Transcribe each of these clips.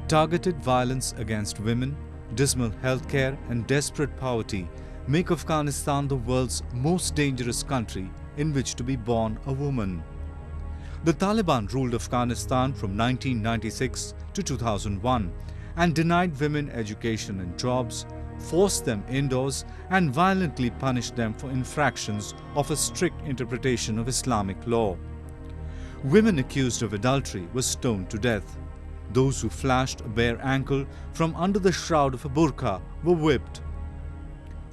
Targeted violence against women, dismal healthcare and desperate poverty make Afghanistan the world's most dangerous country in which to be born a woman. The Taliban ruled Afghanistan from 1996 to 2001 and denied women education and jobs, forced them indoors and violently punished them for infractions of a strict interpretation of Islamic law. Women accused of adultery were stoned to death. Those who flashed a bare ankle from under the shroud of a burqa were whipped.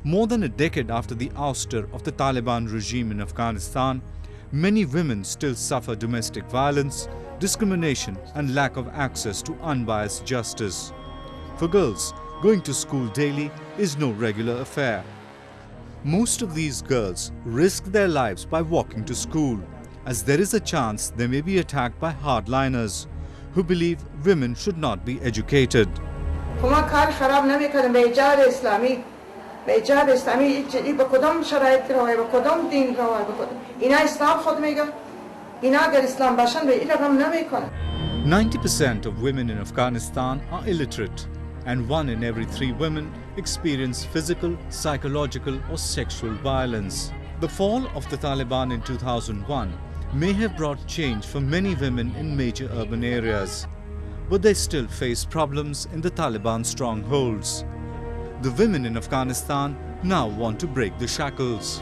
More than a decade after the ouster of the Taliban regime in Afghanistan, many women still suffer domestic violence, discrimination and lack of access to unbiased justice. For girls, going to school daily is no regular affair. Most of these girls risk their lives by walking to school, as there is a chance they may be attacked by hardliners who believe women should not be educated. "90% of women in Afghanistan are illiterate, and 1 in every 3 women experience physical, psychological or sexual violence." The fall of the Taliban in 2001 may have brought change for many women in major urban areas, but they still face problems in the Taliban strongholds. The women in Afghanistan now want to break the shackles.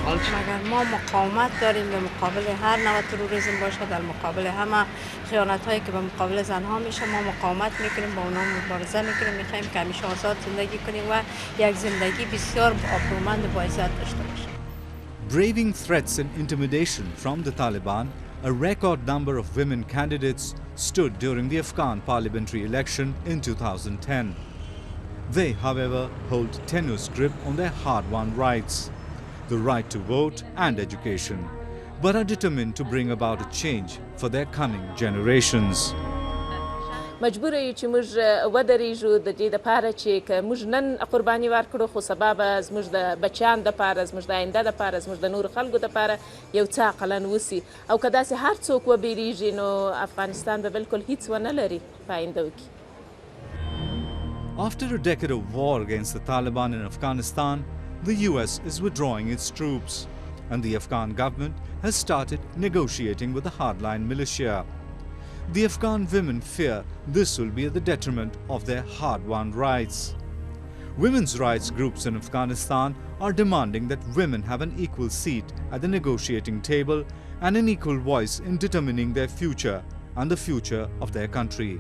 مگر ما مقاومت داریم به مقابل هر نوع تروریسم باشه، در مقابل همه خیانت‌هایی که به مقابل زنها میشه ما مقاومت میکنیم، با اونها مبارزه میکنیم، میخوایم که همیشه آزاد زندگی کنیم و یک زندگی بسیار آبرومند و باعزت داشته باشیم. Braving threats and intimidation from the Taliban, a record number of women candidates stood during the Afghan parliamentary election in 2010. They, however, hold tenuous grip on their hard-won rights, the right to vote and education, but are determined to bring about a change for their coming generations. مجبور یو چې موږ ودرېږو د دې دپاره چې که موږ نن قرباني ورکړو خو سبا به زموږ د بچیان دپاره زموږ د آینده دپاره زموږ د نورو خلکو دپاره یو څه عقلا وسي او که داسې هر څوک وبېرېږي نو افغانستان به بالکل هیڅ ونه لري په آینده کې. After a decade of war against the Taliban in Afghanistan, the US is withdrawing its troops, and the Afghan government has started negotiating with the hardline militia. The Afghan women fear this will be at the detriment of their hard-won rights. Women's rights groups in Afghanistan are demanding that women have an equal seat at the negotiating table and an equal voice in determining their future and the future of their country.